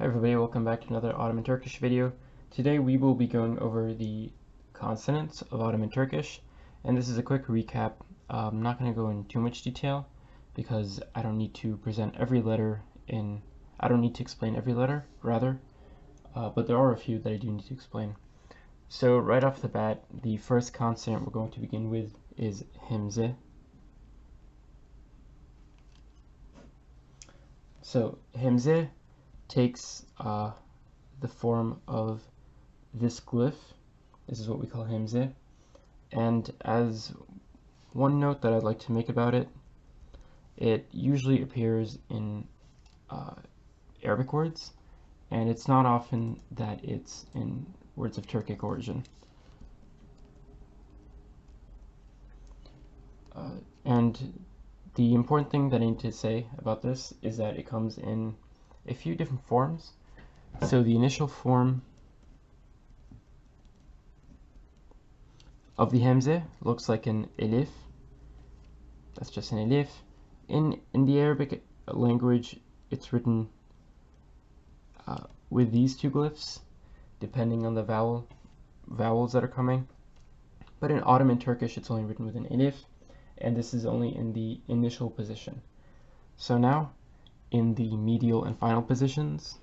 Hi everybody, welcome back to another Ottoman Turkish video. Today we will be going over the consonants of Ottoman Turkish, and this is a quick recap. I'm not going to go in too much detail because I don't need to present every letter I don't need to explain every letter, rather, but there are a few that I do need to explain. So right off the bat, the first consonant we're going to begin with is hamza. So hamza takes the form of this glyph. This is what we call hamza. And as one note that I'd like to make about it, it usually appears in Arabic words, and it's not often that it's in words of Turkic origin. And the important thing that I need to say about this is that it comes in a few different forms. So the initial form of the hamza looks like an elif. That's just an elif. In the Arabic language, it's written with these two glyphs, depending on the vowels that are coming. But in Ottoman Turkish, it's only written with an elif, and this is only in the initial position. So now, in the medial and final positions,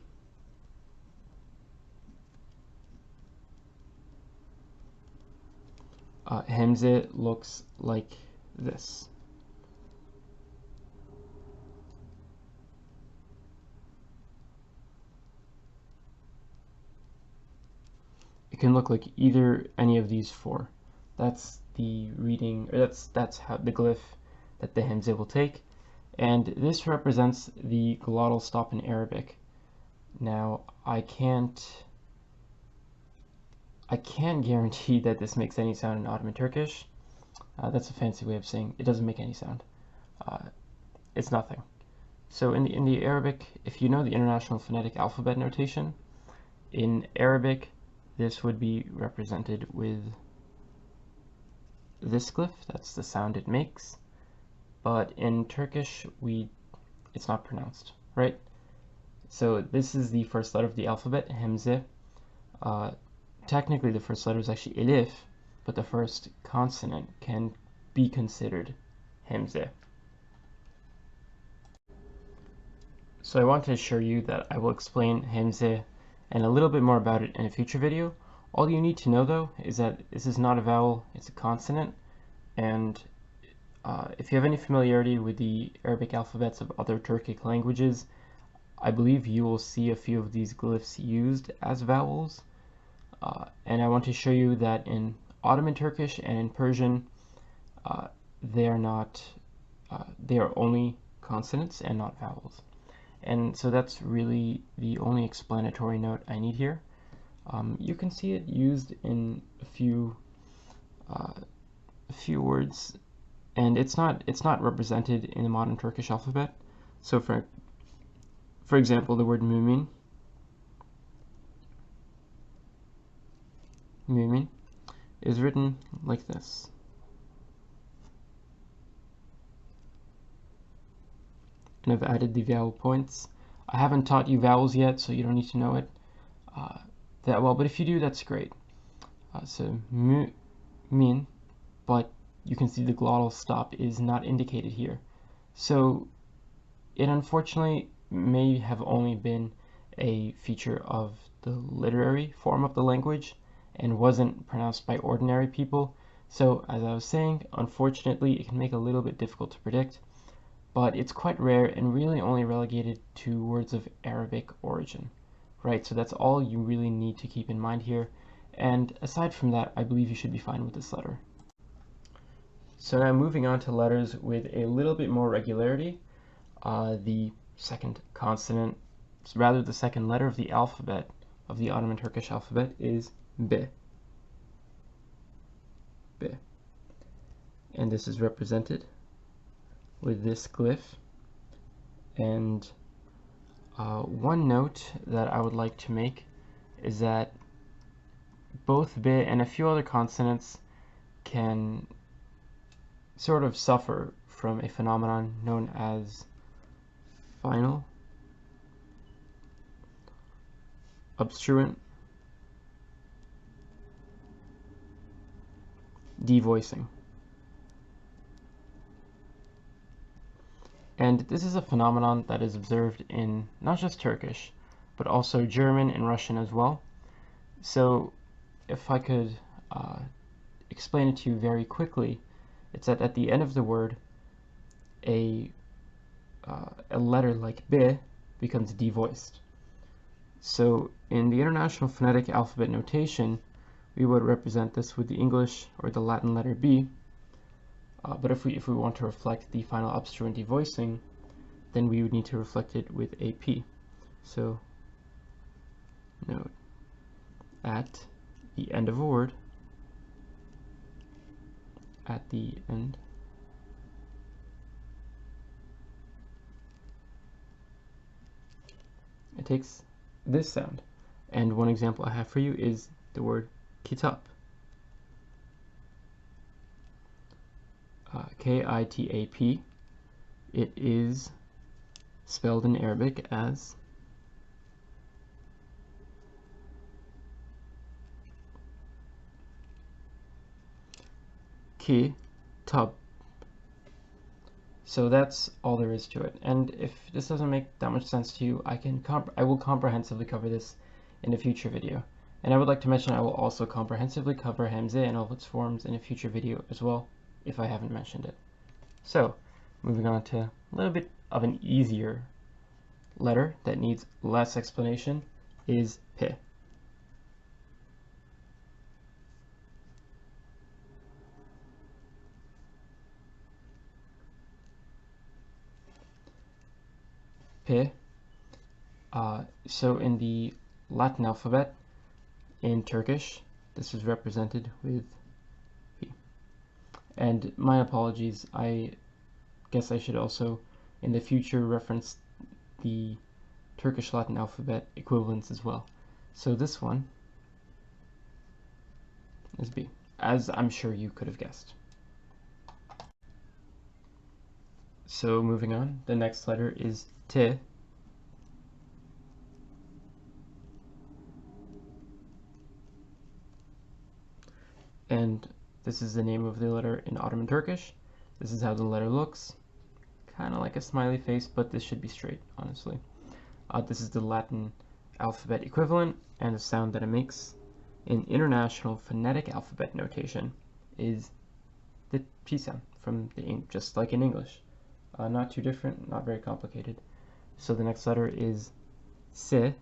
hamza looks like this. It can look like either any of these four. That's the reading, or that's how the glyph that the hamza will take, and this represents the glottal stop in Arabic. Now I can't guarantee that this makes any sound in Ottoman Turkish. That's a fancy way of saying it doesn't make any sound. It's nothing. So in the Arabic, if you know the International Phonetic Alphabet notation, in Arabic this would be represented with this glyph. That's the sound it makes. But in Turkish, it's not pronounced, right? So this is the first letter of the alphabet, hamza. Technically, the first letter is actually elif, but the first consonant can be considered hamza. So I want to assure you that I will explain hamza and a little bit more about it in a future video. All you need to know, though, is that this is not a vowel, it's a consonant, and if you have any familiarity with the Arabic alphabets of other Turkic languages, I believe you will see a few of these glyphs used as vowels. And I want to show you that in Ottoman Turkish and in Persian, they are only consonants and not vowels. And so that's really the only explanatory note I need here. You can see it used in a few words, and it's not represented in the modern Turkish alphabet. So for example, the word mumin is written like this. And I've added the vowel points. I haven't taught you vowels yet, so you don't need to know it that well, but if you do, that's great. So min, but you can see the glottal stop is not indicated here. So it unfortunately may have only been a feature of the literary form of the language and wasn't pronounced by ordinary people. So as I was saying, unfortunately, it can make it a little bit difficult to predict, but it's quite rare and really only relegated to words of Arabic origin, right? So that's all you really need to keep in mind here. And aside from that, I believe you should be fine with this letter. So now moving on to letters with a little bit more regularity, the second consonant, rather the second letter of the alphabet, of the Ottoman Turkish alphabet, is B. B. And this is represented with this glyph. And one note that I would like to make is that both B and a few other consonants can sort of suffer from a phenomenon known as final obstruent devoicing. And this is a phenomenon that is observed in not just Turkish, but also German and Russian as well. So if I could explain it to you very quickly, it's that at the end of the word, a letter like B becomes devoiced. So in the International Phonetic Alphabet Notation, we would represent this with the English or the Latin letter B. But if we want to reflect the final obstruent devoicing, then we would need to reflect it with a P. So note, at the end of a word, at the end it takes this sound. And one example I have for you is the word kitap. K-I-T-A-P. It is spelled in Arabic as kitab. So that's all there is to it. And if this doesn't make that much sense to you, I will comprehensively cover this in a future video. And I would like to mention I will also comprehensively cover hamza and all of its forms in a future video as well, if I haven't mentioned it. So, moving on to a little bit of an easier letter that needs less explanation is P. P. So in the Latin alphabet, in Turkish, this is represented with P. And my apologies, I guess I should also in the future reference the Turkish Latin alphabet equivalents as well. So this one is B, as I'm sure you could have guessed. So moving on, the next letter is T. And this is the name of the letter in Ottoman Turkish. This is how the letter looks. Kind of like a smiley face, but this should be straight, honestly. This is the Latin alphabet equivalent, and the sound that it makes in International Phonetic Alphabet Notation is the P sound, from the just like in English. Not too different, not very complicated. So the next letter is S.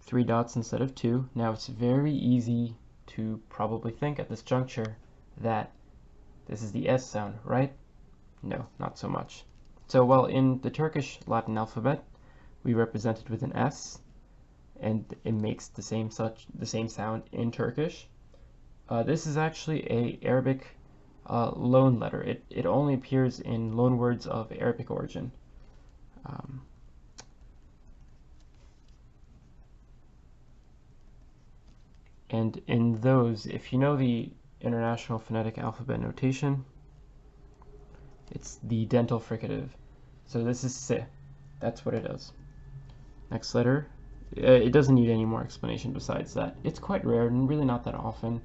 3 dots instead of 2. Now it's very easy to probably think at this juncture that this is the S sound, right? No, not so much. So while in the Turkish Latin alphabet, we represent it with an S, and it makes the same sound in Turkish. This is actually a Arabic loan letter. It only appears in loan words of Arabic origin. And in those, if you know the International Phonetic Alphabet Notation, it's the dental fricative. So this is S. That's what it does. Next letter. It doesn't need any more explanation besides that. It's quite rare and really not that often.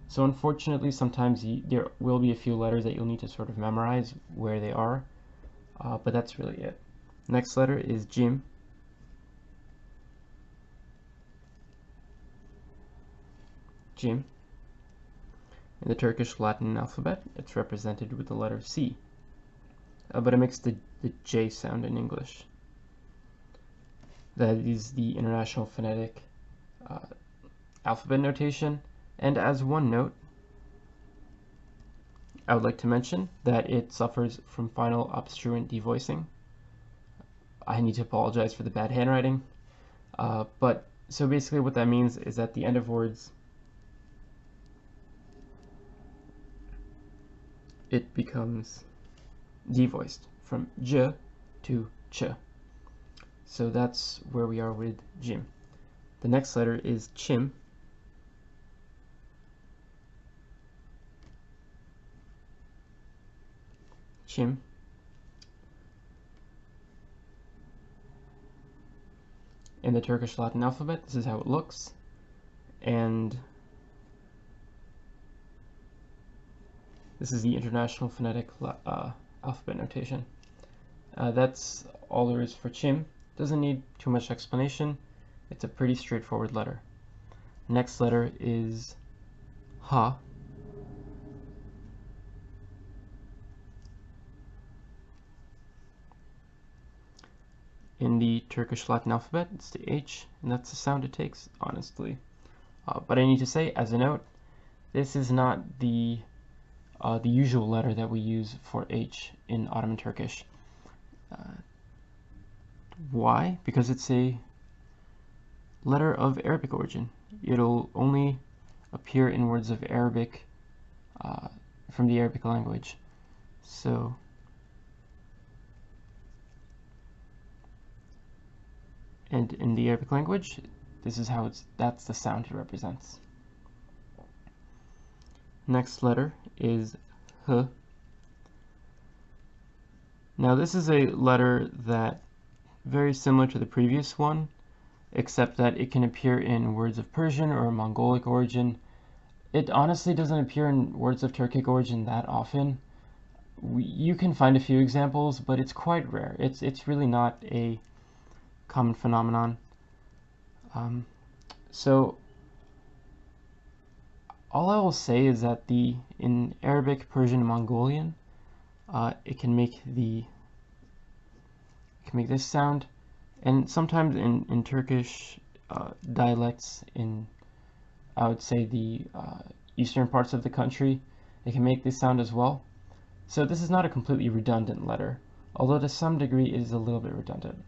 So unfortunately, sometimes there will be a few letters that you'll need to sort of memorize where they are. But that's really it. Next letter is chim. Chim. In the Turkish Latin alphabet, it's represented with the letter C. But it makes the J sound in English. That is the International Phonetic Alphabet Notation. And as one note, I would like to mention that it suffers from final obstruent devoicing. I need to apologize for the bad handwriting. But so basically what that means is at the end of words, it becomes devoiced from J to Ch. So that's where we are with chim. The next letter is chim. Chim. in the Turkish Latin alphabet. This is how it looks. And this is the International Phonetic Alphabet Notation. That's all there is for chim. Doesn't need too much explanation. It's a pretty straightforward letter. Next letter is ha. In the Turkish Latin alphabet, it's the H, and that's the sound it takes, honestly. But I need to say, as a note, this is not the usual letter that we use for H in Ottoman Turkish. Why? Because it's a letter of Arabic origin. It'll only appear in words of Arabic, from the Arabic language. So, and in the Arabic language, this is how that's the sound it represents. Next letter is H. Now this is a letter that very similar to the previous one, except that it can appear in words of Persian or Mongolic origin. It honestly doesn't appear in words of Turkic origin that often. You can find a few examples, but it's quite rare. It's really not a common phenomenon. So all I will say is that in Arabic, Persian, and Mongolian, it can make this sound, and sometimes in Turkish dialects, I would say the eastern parts of the country, it can make this sound as well. So this is not a completely redundant letter, although to some degree it is a little bit redundant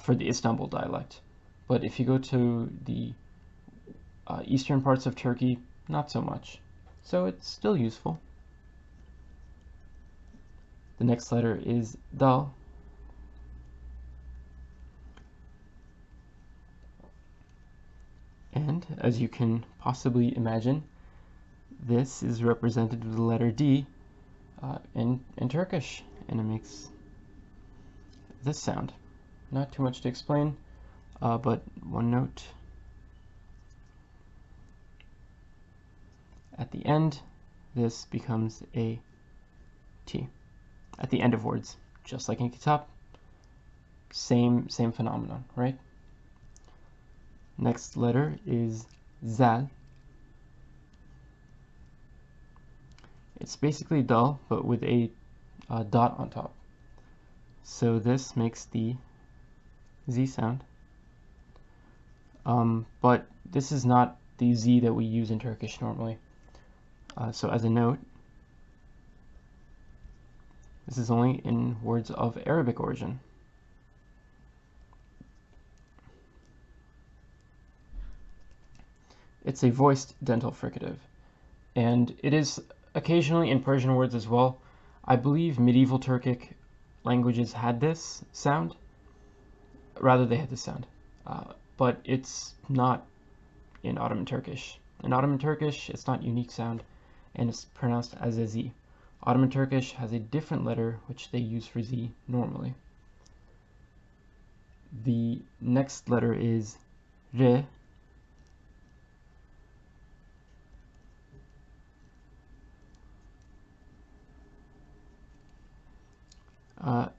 for the Istanbul dialect. But if you go to the eastern parts of Turkey, not so much. So it's still useful. The next letter is dal. And as you can possibly imagine, this is represented with the letter D in Turkish, and it makes this sound. Not too much to explain, but one note. At the end, this becomes a T. At the end of words, just like in kitab. Same phenomenon, right? Next letter is zal. It's basically dal, but with a dot on top. So this makes the Z sound. But this is not the Z that we use in Turkish normally. So as a note, this is only in words of Arabic origin. It's a voiced dental fricative, and it is occasionally in Persian words as well. I believe medieval Turkic languages had this sound. Rather, they had this sound. But it's not in Ottoman Turkish. In Ottoman Turkish, it's not unique sound, and it's pronounced as a Z. Ottoman Turkish has a different letter which they use for Z normally. The next letter is Re.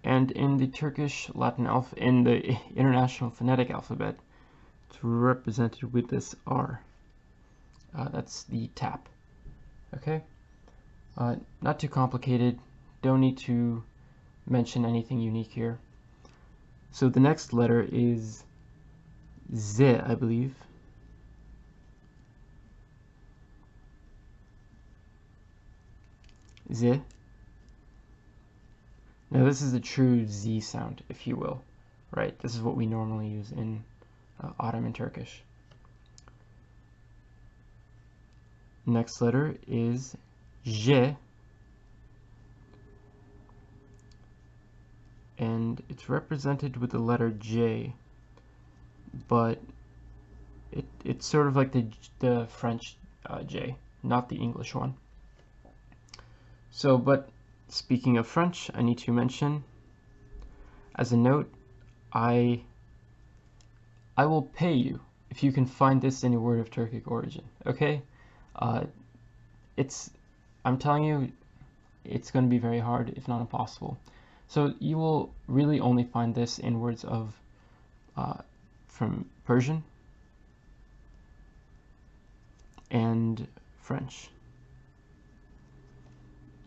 And in the Turkish Latin alphabet, in the International Phonetic Alphabet, it's represented with this R. That's the tap. Okay? Not too complicated. Don't need to mention anything unique here. So the next letter is Z, I believe. Z. Now this is a true Z sound, if you will, right? This is what we normally use in Ottoman Turkish. Next letter is J, and it's represented with the letter J, but it's sort of like the French J, not the English one. So, but speaking of French, I need to mention, as a note, I I will pay you if you can find this in a word of Turkic origin, okay? Uh, I'm telling you, it's going to be very hard, if not impossible. So you will really only find this in words of from Persian and French.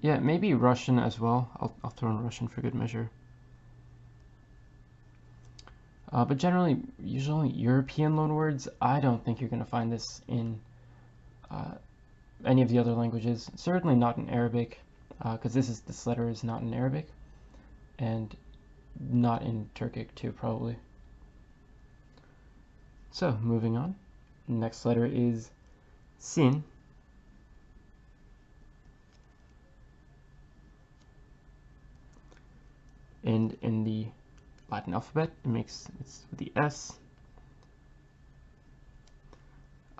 Yeah, maybe Russian as well. I'll throw in Russian for good measure. But generally, usually European loanwords, I don't think you're going to find this in any of the other languages. Certainly not in Arabic, because this letter is not in Arabic, and not in Turkic too, probably. So, moving on. Next letter is sin. And in the Latin alphabet, it's with the S.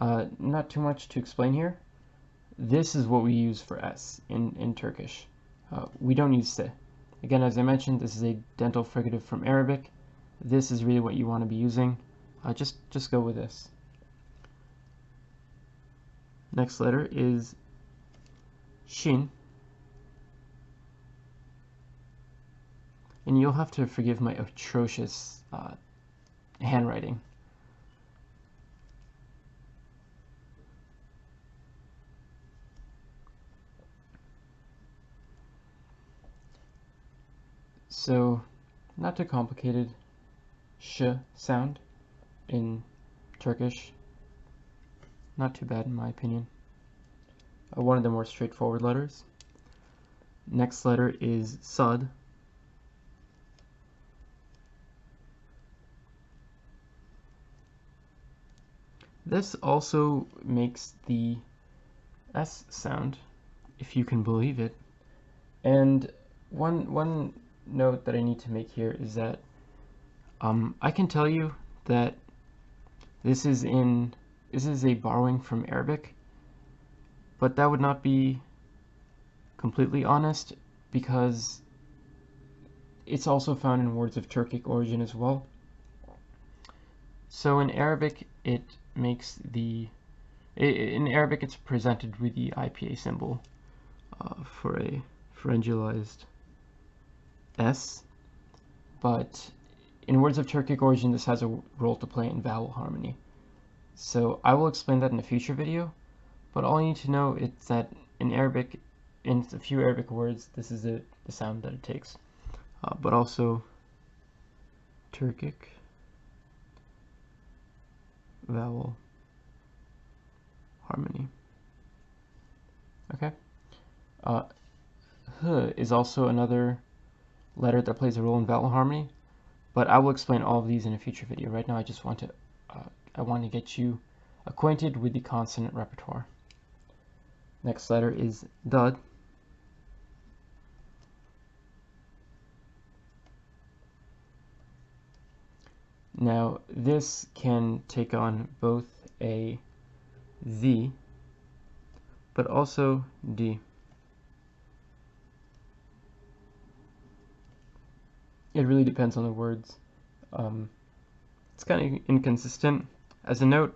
Not too much to explain here. This is what we use for S in Turkish. We don't use se. Again, as I mentioned, this is a dental fricative from Arabic. This is really what you want to be using. Just go with this. Next letter is shin. And you'll have to forgive my atrocious handwriting. So, not too complicated. Sh sound in Turkish. Not too bad in my opinion. One of the more straightforward letters. Next letter is sad. This also makes the S sound, if you can believe it. And one note that I need to make here is that I can tell you that this is a borrowing from Arabic, but that would not be completely honest because it's also found in words of Turkic origin as well. So in Arabic it's presented with the IPA symbol for a pharyngalized S, but in words of Turkic origin this has a role to play in vowel harmony. So I will explain that in a future video, but all you need to know is that in Arabic, in a few Arabic words, this is the sound that it takes. But also Turkic vowel harmony. Okay. H is also another letter that plays a role in vowel harmony, but I will explain all of these in a future video. Right now I just want to get you acquainted with the consonant repertoire. Next letter is dad. Now this can take on both a Z but also D. It really depends on the words. It's kind of inconsistent. As a note,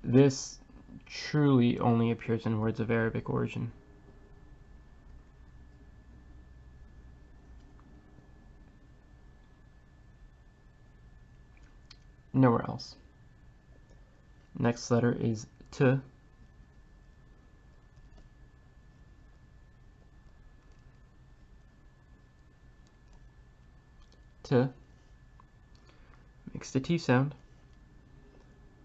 this truly only appears in words of Arabic origin. Nowhere else. Next letter is T. T makes the T sound,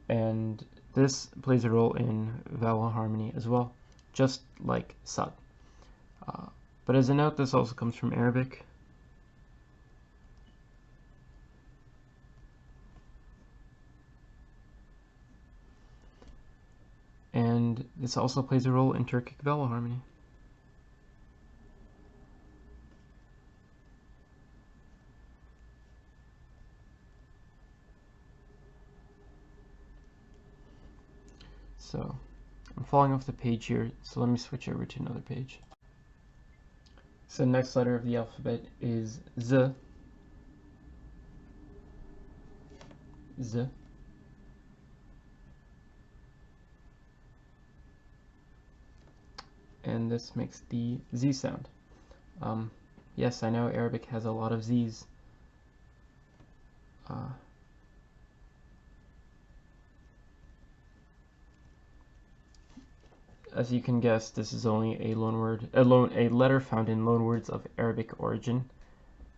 and this plays a role in vowel harmony as well, just like sad. But as a note, this also comes from Arabic. And this also plays a role in Turkic vowel harmony. So I'm falling off the page here, so let me switch over to another page. So the next letter of the alphabet is Z. Z. And this makes the Z sound. Yes, I know Arabic has a lot of Z's. As you can guess, this is only a loanword, a letter found in loanwords of Arabic origin.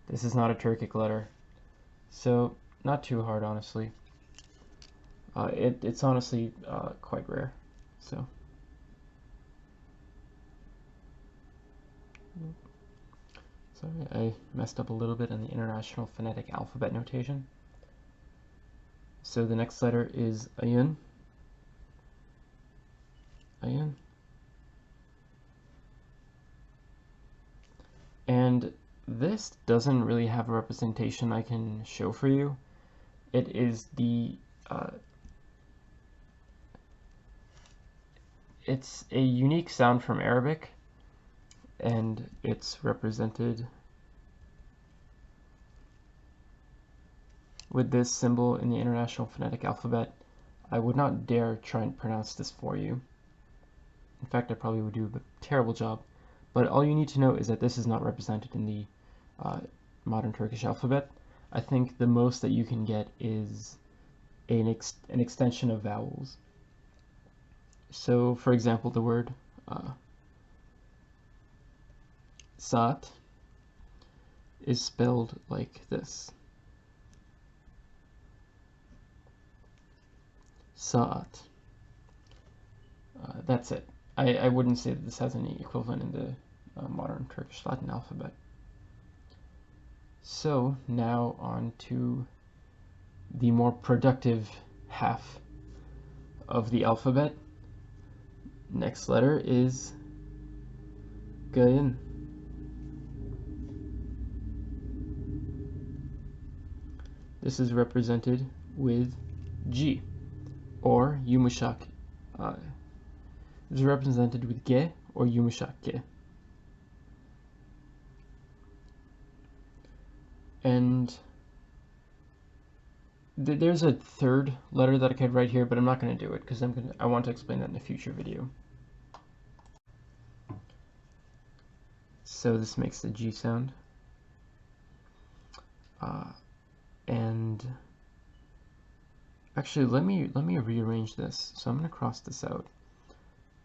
This is not a Turkic letter, so not too hard, honestly. It's honestly quite rare. So, sorry, I messed up a little bit on the International Phonetic Alphabet notation. So the next letter is ayun. Ayun. And this doesn't really have a representation I can show for you. It is the it's a unique sound from Arabic, and it's represented with this symbol in the International Phonetic Alphabet. I would not dare try and pronounce this for you. In fact, I probably would do a terrible job. But all you need to know is that this is not represented in the modern Turkish alphabet. I think the most that you can get is an extension of vowels. So, for example, the word saat is spelled like this. Saat. That's it. I wouldn't say that this has any equivalent in the modern Turkish Latin alphabet. So now on to the more productive half of the alphabet. Next letter is Gayin. This is represented with G, or yumuşak. It is represented with G or yumuşak G. And there's a third letter that I could write here, but I'm not going to do it because I want to explain that in a future video. So this makes the G sound. And actually, let me rearrange this. So I'm going to cross this out,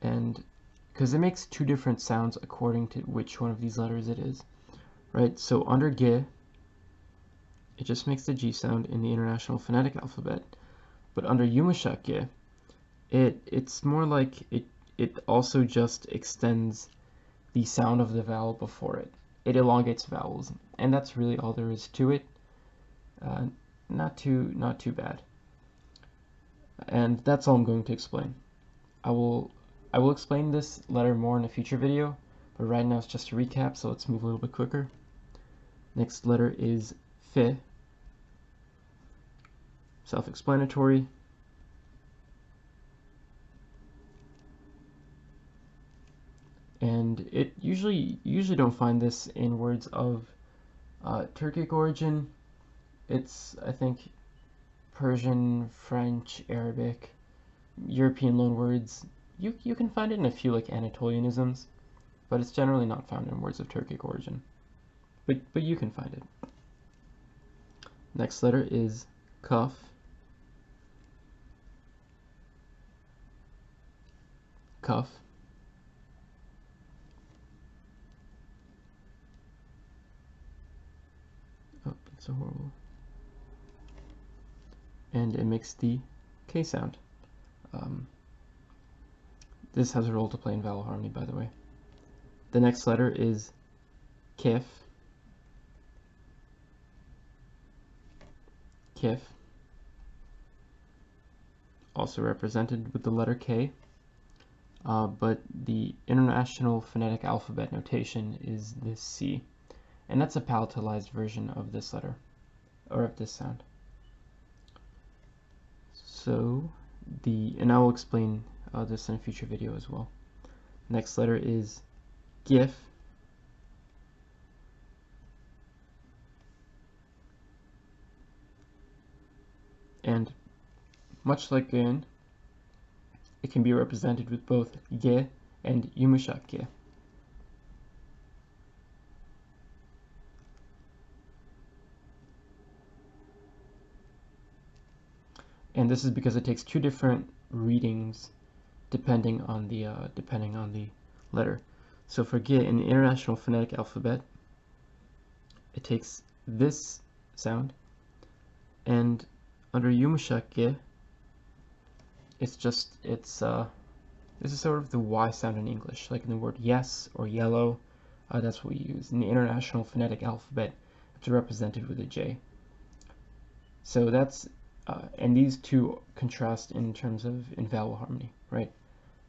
and because it makes two different sounds according to which one of these letters it is, right? So under G, it just makes the G sound in the International Phonetic Alphabet, but under yumuşak G, it's more like it also just extends the sound of the vowel before it. It elongates vowels, and that's really all there is to it. Not too bad. And that's all I'm going to explain. I will explain this letter more in a future video, but right now it's just a recap, so let's move a little bit quicker. Next letter is F. Self-explanatory. And it usually don't find this in words of Turkic origin. It's, I think, Persian, French, Arabic, European loanwords. You can find it in a few like Anatolianisms, but it's generally not found in words of Turkic origin. But you can find it. Next letter is Kaf. Kaf. Oh, that's so horrible. And it makes the K sound. This has a role to play in vowel harmony, by the way. The next letter is Kef. Kef. Also represented with the letter K. But the International Phonetic Alphabet notation is this C. And that's a palatalized version of this letter, or of this sound. So, and I will explain this in a future video as well. Next letter is Gif. And much like gen, it can be represented with both ge and yumuşak ge. And this is because it takes two different readings depending on the letter. So for ge in the International Phonetic Alphabet, it takes this sound, and under yumuşak ge, this is sort of the Y sound in English, like in the word yes or yellow. That's what we use. In the International Phonetic Alphabet, it's represented with a J. So that's, and these two contrast in terms of in vowel harmony, right?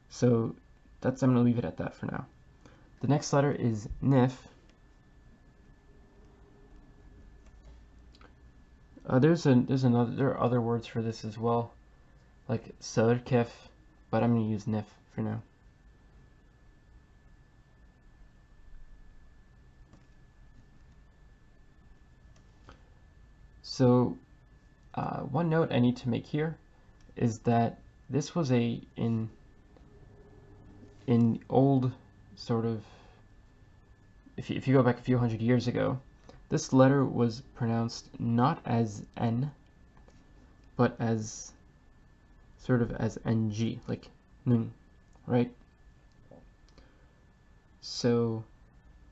So I'm going to leave it at that for now. The next letter is nif. There are other words for this as well, like sörkef, but I'm going to use nif for now. So one note I need to make here is that this was in old sort of, if you go back a few hundred years ago, this letter was pronounced not as N, but as sort of as NG, like nun, right? So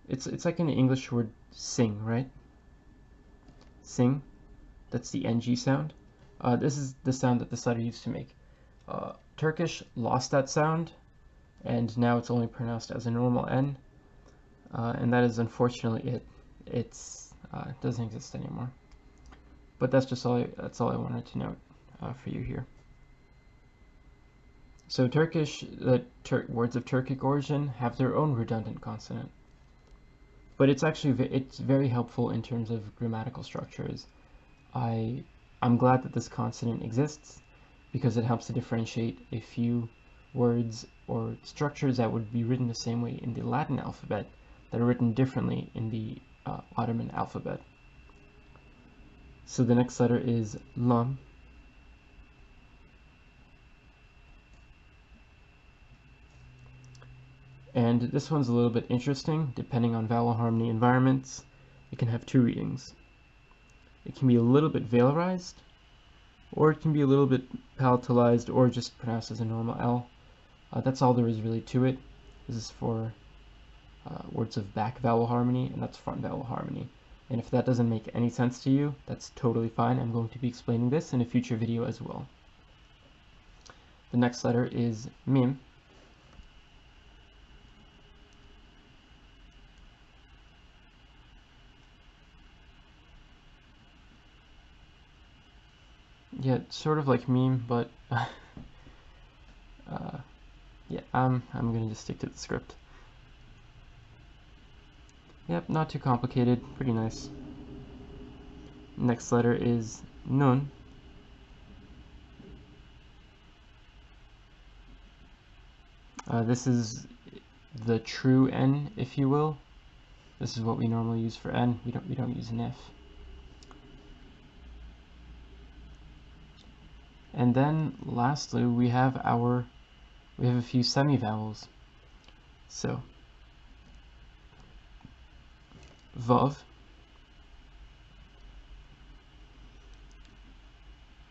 it's like an English word sing, right? Sing, that's the NG sound. This is the sound that this letter used to make. Turkish lost that sound, and now it's only pronounced as a normal N, and that is unfortunately it. It doesn't exist anymore. But that's all I wanted to note for you here. So Turkish, words of Turkic origin have their own redundant consonant, but it's very helpful in terms of grammatical structures. I'm glad that this consonant exists because it helps to differentiate a few words or structures that would be written the same way in the Latin alphabet that are written differently in the Ottoman alphabet. So the next letter is lam. And this one's a little bit interesting. Depending on vowel harmony environments, it can have two readings. It can be a little bit velarized, or it can be a little bit palatalized, or just pronounced as a normal L. That's all there is really to it. This is for words of back vowel harmony, and that's front vowel harmony. And if that doesn't make any sense to you, that's totally fine. I'm going to be explaining this in a future video as well. The next letter is mim. Yeah, it's sort of like meme, but yeah, I'm gonna just stick to the script. Yep, not too complicated, pretty nice. Next letter is nun. This is the true N, if you will. This is what we normally use for N. We don't use an F. And then lastly, we have a few semi-vowels. So vav.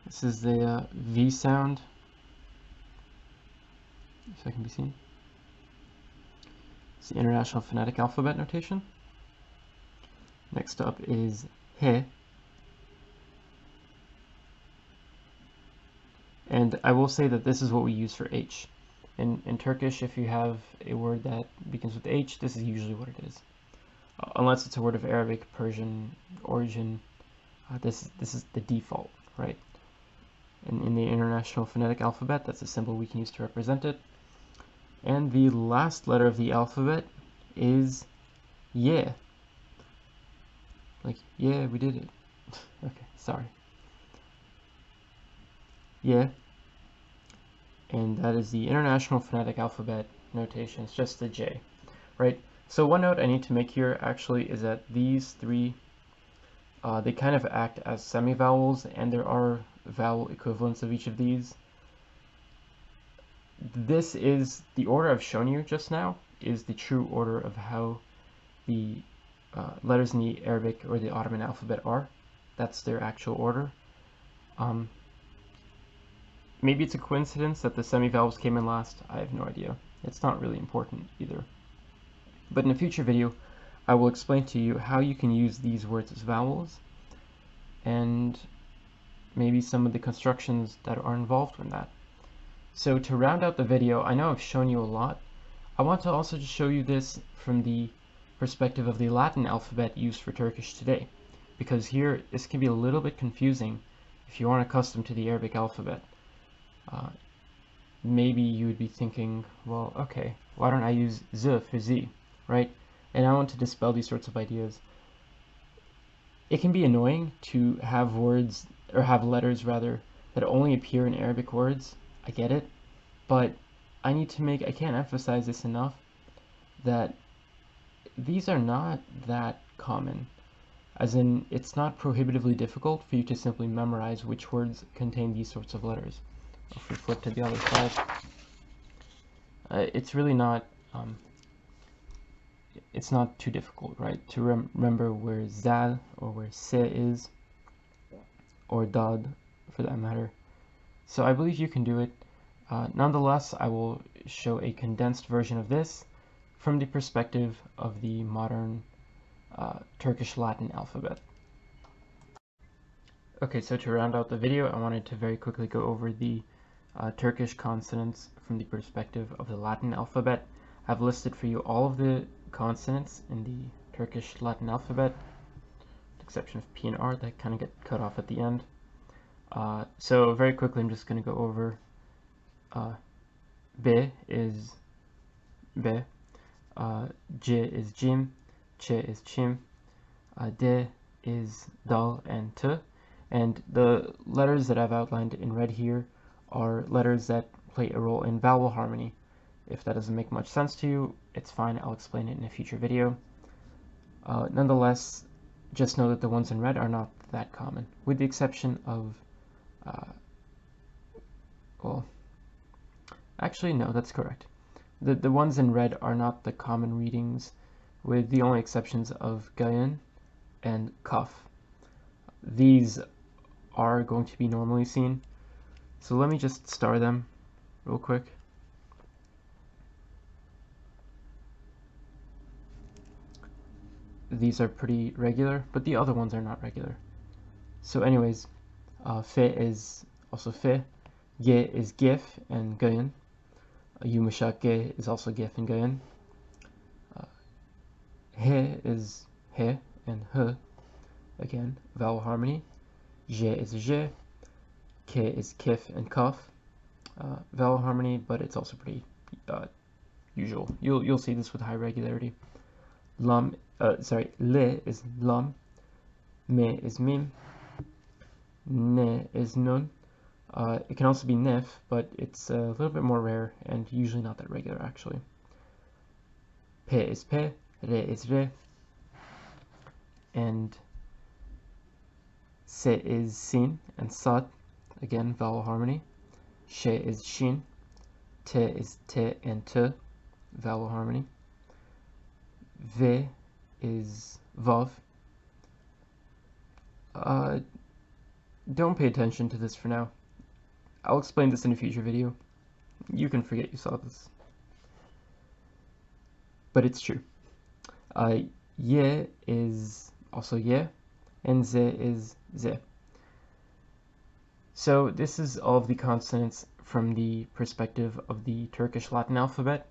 This is the V sound, if that can be seen. It's the International Phonetic Alphabet notation. Next up is he. And I will say that this is what we use for H. In Turkish, if you have a word that begins with H, this is usually what it is. Unless it's a word of Arabic, Persian origin, this is the default, right? And in the International Phonetic Alphabet, that's a symbol we can use to represent it. And the last letter of the alphabet is ye. Like, yeah, we did it. Okay, sorry. Ye. And that is the International Phonetic Alphabet notation. It's just the J, right? So one note I need to make here actually is that these three, they kind of act as semi-vowels, and there are vowel equivalents of each of these. This is the order I've shown you just now, is the true order of how the letters in the Arabic or the Ottoman alphabet are. That's their actual order. Maybe it's a coincidence that the semi-vowels came in last. I have no idea. It's not really important either. But in a future video, I will explain to you how you can use these words as vowels, and maybe some of the constructions that are involved in that. So to round out the video, I know I've shown you a lot. I want to also just show you this from the perspective of the Latin alphabet used for Turkish today, because here this can be a little bit confusing if you aren't accustomed to the Arabic alphabet. Maybe you would be thinking, well, okay, why don't I use Z for Z, right? And I want to dispel these sorts of ideas. It can be annoying to have words, or have letters rather, that only appear in Arabic words. I get it, but I can't emphasize this enough, that these are not that common. As in, it's not prohibitively difficult for you to simply memorize which words contain these sorts of letters. If we flip to the other side, it's really not, it's not too difficult, right? To remember where Zal or where Se is, or Dad for that matter. So I believe you can do it. Nonetheless, I will show a condensed version of this from the perspective of the modern Turkish Latin alphabet. Okay, so to round out the video, I wanted to very quickly go over the Turkish consonants from the perspective of the Latin alphabet. I've listed for you all of the consonants in the Turkish Latin alphabet, with the exception of P and R that kind of get cut off at the end. So very quickly, I'm just going to go over B is B, J is Jim, Ch is Chim, D is Dal and T, and the letters that I've outlined in red here are letters that play a role in vowel harmony. If that doesn't make much sense to you, it's fine, I'll explain it in a future video. Nonetheless, just know that the ones in red are not that common, with the exception of, well, actually no, that's correct. The ones in red are not the common readings, with the only exceptions of Gayan and Kaf. These are going to be normally seen. So let me just star them real quick. These are pretty regular, but the other ones are not regular. So anyways, Fe is also Fe, Ge is Gef and Gayan. Yumuşak Ge is also Gef and Gayan. He is He and H, again, vowel harmony. Je is Je, K is Kif and Kaf, vowel harmony, but it's also pretty usual. You'll see this with high regularity. Le is Lam, Me is Mim, Ne is Nun. It can also be Nef, but it's a little bit more rare and usually not that regular actually. Pe is Pe, Re is Re, and Se is Sin and Sad, again vowel harmony. She is Shin, Te is Te and T, vowel harmony. V is Vav. Don't pay attention to this for now. I'll explain this in a future video. You can forget you saw this. But it's true. Ye is also Ye, and Ze is Ze. So this is all of the consonants from the perspective of the Turkish Latin alphabet.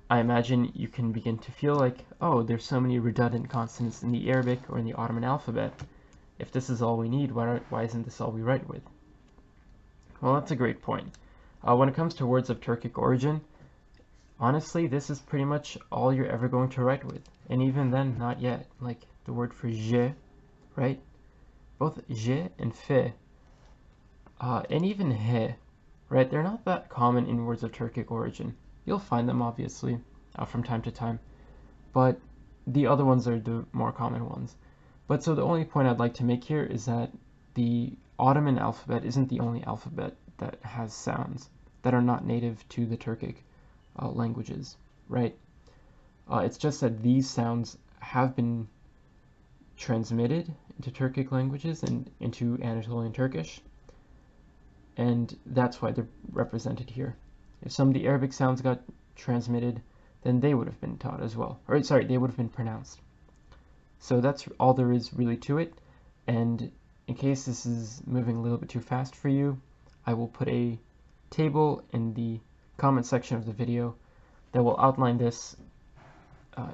I imagine you can begin to feel like, oh, there's so many redundant consonants in the Arabic or in the Ottoman alphabet. If this is all we need, why isn't this all we write with? Well, that's a great point. When it comes to words of Turkic origin, honestly, this is pretty much all you're ever going to write with. And even then, not yet. Like the word for je, right? Both je and fe, and even he, right? They're not that common in words of Turkic origin. You'll find them, obviously, from time to time. But the other ones are the more common ones. But so the only point I'd like to make here is that the Ottoman alphabet isn't the only alphabet that has sounds that are not native to the Turkic languages, right? It's just that these sounds have been transmitted into Turkic languages and into Anatolian Turkish, and that's why they're represented here. If some of the Arabic sounds got transmitted, then they would have been taught as well. Or sorry, they would have been pronounced. So that's all there is really to it, and in case this is moving a little bit too fast for you, I will put a table in the comment section of the video that will outline this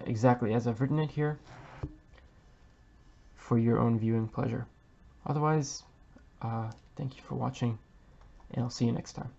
exactly as I've written it here for your own viewing pleasure. Otherwise, thank you for watching, and I'll see you next time.